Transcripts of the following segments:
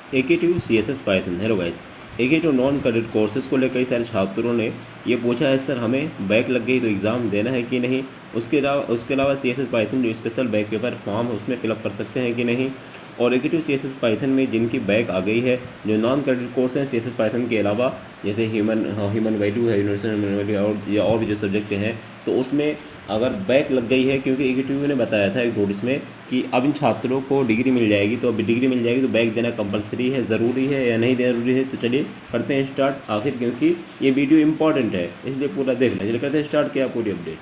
AKTU CSS Python. Hello guys, AKTU non credit courses को लेकर कई सारे छात्रों ने ये पूछा है सर हमें बैक लग गई तो एग्ज़ाम देना है कि नहीं। उसके अलावा CSS पाइथन जो स्पेशल बैक पेपर फॉर्म है उसमें फिलअप कर सकते हैं कि नहीं। और AKTU CSS पाइथन में जिनकी बैक आ गई है, जो नॉन क्रेडिट कोर्स हैं CSS पाइथन के अलावा, जैसे ह्यूमन वैल्यू है, यूनिवर्सल ह्यूमन वैल्यू और भी जो सब्जेक्ट हैं, तो उसमें अगर बैक लग गई है, क्योंकि AKTU ने बताया था एक नोटिस में कि अब इन छात्रों को डिग्री मिल जाएगी, तो अब डिग्री मिल जाएगी तो बैक देना कंपलसरी है, ज़रूरी है या नहीं ज़रूरी है। तो चलिए करते हैं स्टार्ट आखिर, क्योंकि ये वीडियो इंपॉर्टेंट है इसलिए पूरा देख लें। चलिए करते हैं स्टार्ट, क्या पूरी अपडेट।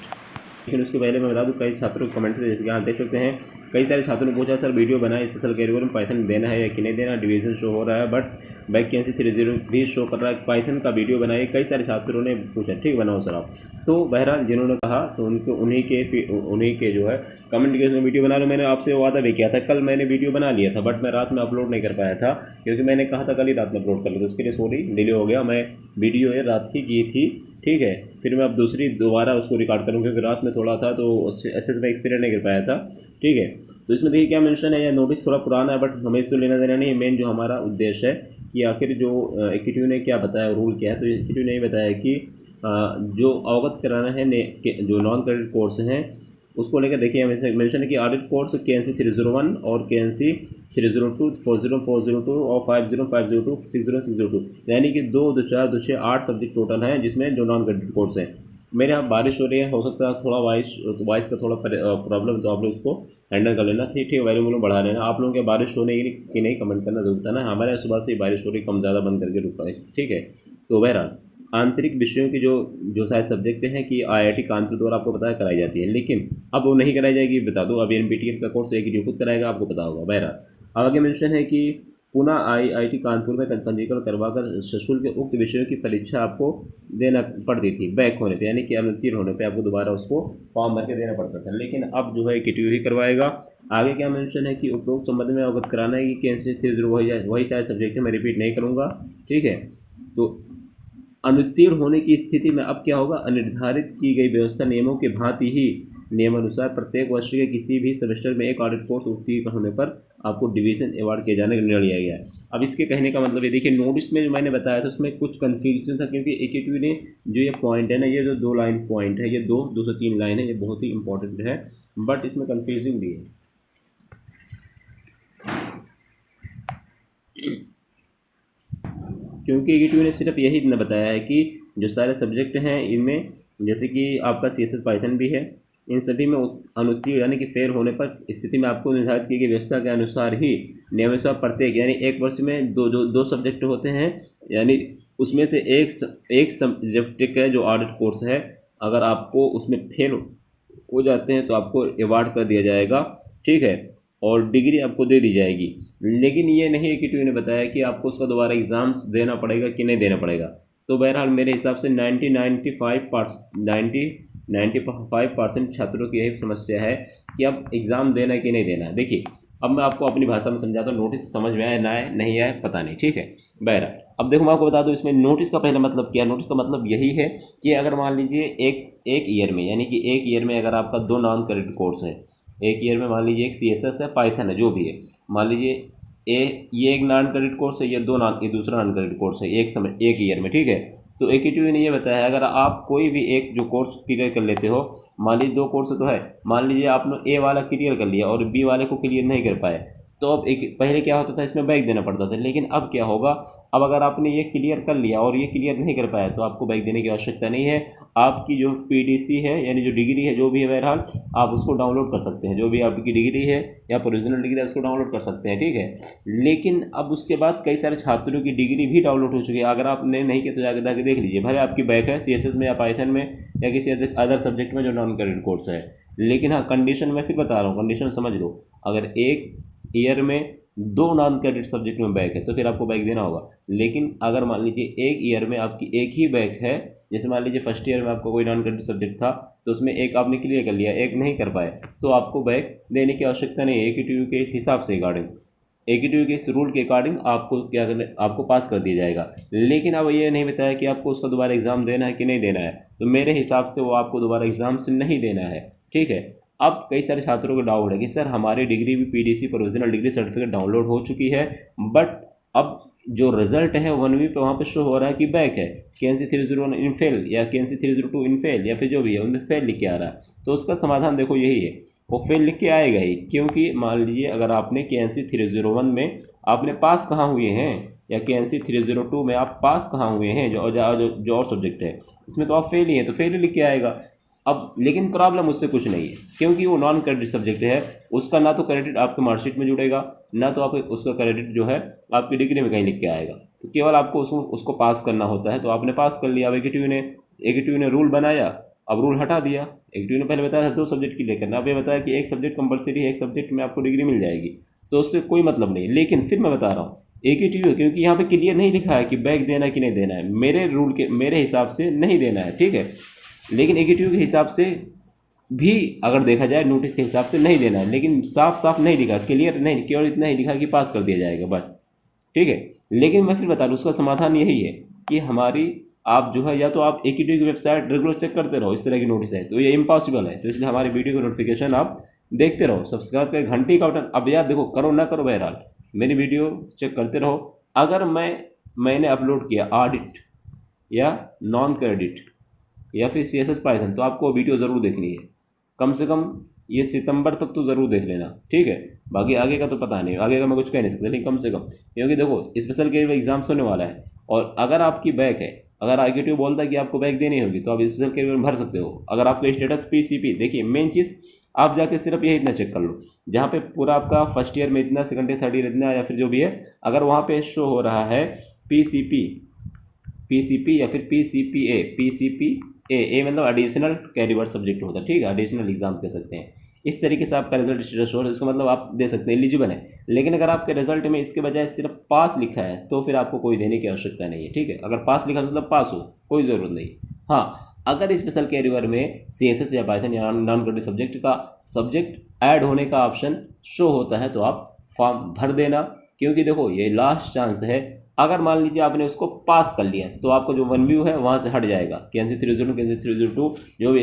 लेकिन उसके पहले मैं बता दूं, कई छात्रों को कमेंट थे, जैसे कि आप देख सकते हैं कई सारे छात्रों ने पूछा सर वीडियो बनाए स्पेशल कैटेगरी में पाइथन देना है या कि नहीं देना। डिवीजन शो हो रहा है बट बैक कैंसी 30 भी शो कर रहा है। पाइथन का वीडियो बनाइए, कई सारे छात्रों ने पूछा, ठीक बनाओ सर आप। तो बहरहाल जिन्होंने कहा तो उनको उन्हीं के जो है कमेंट के उसमें वीडियो बना लो। मैंने आपसे वादा भी किया था, कल मैंने वीडियो बना लिया था बट मैं रात में अपलोड नहीं कर पाया था, क्योंकि मैंने कहा था कल ही रात में अपलोड कर लिया, तो उसके लिए सॉरी, डिले हो गया। मैं वीडियो ये रात ही की थी, ठीक है। फिर मैं अब दोबारा उसको रिकॉर्ड करूँ, क्योंकि रात में थोड़ा था तो अच्छे से मैं एक्सपीरियंस नहीं कर पाया था, ठीक है। तो इसमें देखिए क्या मेंशन है, या नोटिस थोड़ा पुराना है बट हमें इससे लेना देना नहीं है। मेन जो हमारा उद्देश्य है कि आखिर जो AKTU ने क्या बताया, रूल क्या है, तो AKTU ने ये बताया कि जो अवगत कराना है जो नॉन क्रेडिट कोर्स हैं उसको लेकर देखिए मेंशन है कि ऑडिट कोर्स KNC 301 और KNC 302, 40402 और 50502, 60602, यानी कि 2, 2, 4, 2, 6, 8 सब्जेक्ट टोटल हैं जिसमें जो नॉन क्रेडिट कोर्स हैं। मेरे यहाँ बारिश हो रही है, हो सकता है थोड़ा वॉइस का थोड़ा प्रॉब्लम, तो आप लोग उसको हैंडल कर लेना, ठीक ठीक, वैल्यूम बढ़ा लेना। आप लोगों के बारिश होने की नहीं कमेंट करना जरूर बताना। हमारे यहाँ सुबह से ही बारिश हो रही, कम ज़्यादा बंद करके रुका है, ठीक है। तो बहरहाल आंतरिक विषयों की जो सारे सब्जेक्ट हैं कि IIT कानपुर द्वारा आपको पता है कराई जाती है, लेकिन अब वो नहीं कराई जाएगी, बता दो। अब NPTEL का कोर्स AKTU खुद कराएगा, आपको पता होगा। बहरहाल आगे मेंशन है कि पुनः IIT कानपुर में पंजीकरण करवाकर सशुल्क उक्त विषयों की परीक्षा आपको देना पड़ती थी बैक होने पे, यानी कि अनुत्तीर्ण होने पे आपको दोबारा उसको फॉर्म भर के देना पड़ता था, लेकिन अब जो है AKTU ही करवाएगा। आगे क्या मेंशन है कि उपरोक्त संबंध में अवगत कराना है कि KNC 301 वही सारे सब्जेक्ट है, मैं रिपीट नहीं करूँगा, ठीक है। तो अनुत्तीर्ण होने की स्थिति में अब क्या होगा, अनिर्धारित की गई व्यवस्था नियमों के भांति ही नियमानुसार प्रत्येक वर्ष के किसी भी सेमेस्टर में एक ऑडिट कोर्स उत्तीर्ण होने पर आपको डिवीजन अवार्ड किए जाने का निर्णय लिया गया है। अब इसके कहने का मतलब ये देखिए, नोटिस में जो मैंने बताया था उसमें कुछ कन्फ्यूजन था, क्योंकि AKTU ने जो ये पॉइंट है ना, ये जो 2 लाइन पॉइंट है, ये 2 से 3 लाइन है, ये बहुत ही इंपॉर्टेंट है बट इसमें कन्फ्यूजिंग भी है। क्योंकि AKTU ने सिर्फ यही न बताया है कि जो सारे सब्जेक्ट हैं इनमें, जैसे कि आपका CSS पाइथन भी है, इन सभी में अनुत्तीर्ण यानी कि फेल होने पर स्थिति में आपको निर्धारित की गई व्यवस्था के अनुसार ही नियमानुसार प्रत्येक, यानी एक वर्ष में दो सब्जेक्ट होते हैं, यानी उसमें से एक सब्जेक्ट का जो ऑडिट कोर्स है, अगर आपको उसमें फेल हो जाते हैं तो आपको अवार्ड कर दिया जाएगा, ठीक है, और डिग्री आपको दे दी जाएगी। लेकिन ये नहीं है कि AKTU ने बताया कि आपको उसका दोबारा एग्ज़ाम्स देना पड़ेगा कि नहीं देना पड़ेगा। तो बहरहाल मेरे हिसाब से 95% छात्रों की यही समस्या है कि अब एग्ज़ाम देना है कि नहीं देना। देखिए अब मैं आपको अपनी भाषा में समझाता हूँ, नोटिस समझ में आए ना आए, नहीं आए पता नहीं, ठीक है। बहरहाल अब देखो मैं आपको बता दूँ इसमें नोटिस का पहला मतलब क्या है। नोटिस का मतलब यही है कि अगर मान लीजिए एक ईयर में, यानी कि एक ईयर में अगर आपका 2 नॉन क्रेडिट कोर्स है, एक ईयर में मान लीजिए एक CSS है, पाइथन है, जो भी है, मान लीजिए ये एक नॉन क्रेडिट कोर्स है, ये दूसरा नॉन क्रेडिट कोर्स है एक ईयर में, ठीक है। तो AKTU ने ये बताया अगर आप कोई भी एक जो कोर्स क्लियर कर लेते हो, मान लीजिए 2 कोर्स तो है, मान लीजिए आपने A वाला क्लियर कर लिया और B वाले को क्लियर नहीं कर पाए, तो अब पहले क्या होता था, इसमें बैक देना पड़ता था, लेकिन अब क्या होगा, अब अगर आपने ये क्लियर कर लिया और ये क्लियर नहीं कर पाया तो आपको बैक देने की आवश्यकता नहीं है। आपकी जो PDC है, यानी जो डिग्री है जो भी है, बहरहाल आप उसको डाउनलोड कर सकते हैं, जो भी आपकी डिग्री है या प्रोविजनल डिग्री है उसको डाउनलोड कर सकते हैं, ठीक है। लेकिन अब उसके बाद कई सारे छात्रों की डिग्री भी डाउनलोड हो चुकी है, अगर आपने नहीं किया तो जाकर देख लीजिए, भले आपकी बैक है CSS में या पाइथन में या किसी अदर सब्जेक्ट में जो नॉन क्रेडिट कोर्स है। लेकिन हाँ, कंडीशन मैं फिर बता रहा हूँ, कंडीशन समझ लो, अगर एक ईयर में 2 नॉन क्रेडिट सब्जेक्ट में बैक है तो फिर आपको बैक देना होगा। लेकिन अगर मान लीजिए एक ईयर में आपकी एक ही बैक है, जैसे मान लीजिए फर्स्ट ईयर में आपको कोई नॉन क्रेडिट सब्जेक्ट था तो उसमें एक आपने क्लियर कर लिया, एक नहीं कर पाए, तो आपको बैक देने की आवश्यकता नहीं है। AKTU के इस हिसाब से AKTU के इस रूल के अकॉर्डिंग आपको क्या करना, आपको पास कर दिया जाएगा। लेकिन अब ये नहीं बताया कि आपको उसका दोबारा एग्ज़ाम देना है कि नहीं देना है, तो मेरे हिसाब से वो आपको दोबारा एग्ज़ाम से नहीं देना है, ठीक है। अब कई सारे छात्रों को डाउट है कि सर हमारी डिग्री भी PDC provisional degree certificate download हो चुकी है, बट अब जो रिजल्ट है 1B पे वहाँ पे शो हो रहा है कि बैक है, KNC 301 इन फेल या KNC 302 इन फेल या फिर जो भी है उनमें फेल लिख के आ रहा है। तो उसका समाधान देखो यही है, वो फेल लिख के आएगा ही, क्योंकि मान लीजिए अगर आपने KNC 301 में आपने पास कहाँ हुए हैं या KNC 302 में आप पास कहाँ हुए हैं, जो और सब्जेक्ट है इसमें तो आप फेल ही हैं, तो फेल ही लिख के आएगा। अब लेकिन प्रॉब्लम उससे कुछ नहीं है, क्योंकि वो नॉन क्रेडिट सब्जेक्ट है, उसका ना तो क्रेडिट आपके मार्कशीट में जुड़ेगा, ना तो आप उसका क्रेडिट जो है आपकी डिग्री में कहीं लिख के आएगा। तो केवल आपको उसको पास करना होता है, तो आपने पास कर लिया। अब AKTU ने रूल बनाया, अब रूल हटा दिया। AKTU ने पहले बताया था 2 सब्जेक्ट की लेकर, अब ये बताया कि एक सब्जेक्ट कंपलसरी है, एक सब्जेक्ट में आपको डिग्री मिल जाएगी, तो उससे कोई मतलब नहीं। लेकिन फिर मैं बता रहा हूँ AKTU है, क्योंकि यहाँ पे क्लियर नहीं लिखा है कि बैक देना है कि नहीं देना है, मेरे हिसाब से नहीं देना है, ठीक है। लेकिन AKTU के हिसाब से भी अगर देखा जाए नोटिस के हिसाब से नहीं देना है, लेकिन साफ साफ नहीं लिखा, क्लियर नहीं, केवल इतना ही लिखा कि पास कर दिया जाएगा बस, ठीक है। लेकिन मैं फिर बता दूँ उसका समाधान यही है कि हमारी आप जो है या तो आप AKTU की वेबसाइट रेगुलर चेक करते रहो, इस तरह की नोटिस है तो ये इम्पॉसिबल है। तो इसलिए हमारी वीडियो का नोटिफिकेशन आप देखते रहो, सब्सक्राइब कर घंटी का बटन। अब यार देखो, करो ना करो, बहरहाल मेरी वीडियो चेक करते रहो। अगर मैंने अपलोड किया ऑडिट या नॉन क्रेडिट या फिर CSS पाइथन, तो आपको वीडियो ज़रूर देखनी है, कम से कम ये सितंबर तक तो ज़रूर देख लेना, ठीक है। बाकी आगे का तो पता नहीं, आगे का मैं कुछ कह नहीं सकता, लेकिन कम से कम, क्योंकि देखो स्पेशल के एग्जाम्स होने वाला है, और अगर आपकी बैक है, अगर AKTU बोलता है कि आपको बैक देनी होगी, तो आप स्पेशल के में भर सकते हो। अगर आपका स्टेटस PCP, देखिए मेन चीज़ आप जाके सिर्फ ये इतना चेक कर लो, जहाँ पे पूरा आपका फर्स्ट ईयर में इतना, सेकंड ईयर, थर्ड ईयर इतना, या फिर जो भी है, अगर वहाँ पे शो हो रहा है PCP या फिर PCPA मतलब एडिशनल कैरीवर्ड सब्जेक्ट होता है, ठीक है, एडिशनल एग्जाम्स कह सकते हैं। इस तरीके से आपका रिजल्ट स्टेटस हो, इसका मतलब आप दे सकते हैं, एलिजिबल है। लेकिन अगर आपके रिजल्ट में इसके बजाय सिर्फ पास लिखा है, तो फिर आपको कोई देने की आवश्यकता नहीं है, ठीक है। अगर पास लिखा मतलब पास हो, कोई ज़रूरत नहीं। हाँ, अगर स्पेशल कैरियर में CSS या पाइथन या नॉन क्रेडिट सब्जेक्ट ऐड होने का ऑप्शन शो होता है, तो आप फॉर्म भर देना, क्योंकि देखो ये लास्ट चांस है। अगर मान लीजिए आपने उसको पास कर लिया, तो आपको जो 1व्यू है वहाँ से हट जाएगा, KNC 302 KNC 302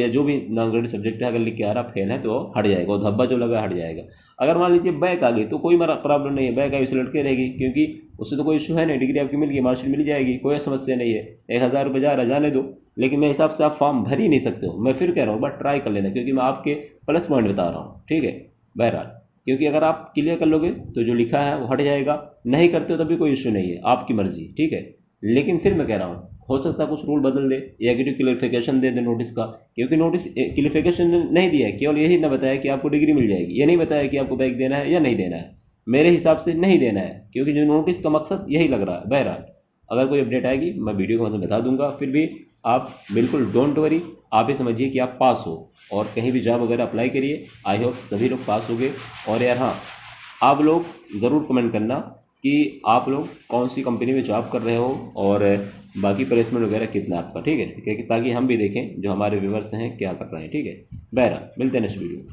जो भी नॉन क्रेडिट सब्जेक्ट है, अगर लिख के आ रहा फेल है तो हट जाएगा, वो धब्बा जो लगा हट जाएगा। अगर मान लीजिए बैक आ गई, तो कोई प्रॉब्लम नहीं है, बैक आई उसे लटके रहेगी, क्योंकि उससे तो कोई इशू है नहीं, डिग्री आपकी मिल गई, मार्कशीट मिल जाएगी, कोई समस्या नहीं है। 1000 रुपये जा रहा, जाने दो। लेकिन मेरे हिसाब से आप फॉर्म भर ही नहीं सकते हो। मैं फिर कह रहा हूँ, बट ट्राई कर लेना, क्योंकि मैं आपके प्लस पॉइंट बता रहा हूँ, ठीक है। बहरहाल, क्योंकि अगर आप क्लियर कर लोगे तो जो लिखा है वो हट जाएगा, नहीं करते हो तभी कोई इशू नहीं है, आपकी मर्जी, ठीक है। लेकिन फिर मैं कह रहा हूँ, हो सकता है कुछ रूल बदल दे या कि क्लियरिफिकेशन दे दे नोटिस का, क्योंकि नोटिस क्लियरिफिकेशन नहीं दिया है, केवल यही ना बताया कि आपको डिग्री मिल जाएगी, ये नहीं बताया कि आपको बैक देना है या नहीं देना है। मेरे हिसाब से नहीं देना है, क्योंकि जो नोटिस का मकसद यही लग रहा है। बहरहाल, अगर कोई अपडेट आएगी मैं वीडियो को मतलब बता दूंगा। फिर भी आप बिल्कुल डोंट वरी, आप ये समझिए कि आप पास हो, और कहीं भी जॉब वगैरह अप्लाई करिए। आई होप सभी लोग पास हो गए। और यार हाँ, आप लोग ज़रूर कमेंट करना कि आप लोग कौन सी कंपनी में जॉब कर रहे हो, और बाकी प्लेसमेंट वगैरह कितना आपका, ठीक है, ताकि हम भी देखें जो हमारे व्यूअर्स हैं क्या कर रहे हैं, ठीक है। बहरहाल, मिलते हैं नेक्स्ट वीडियो में।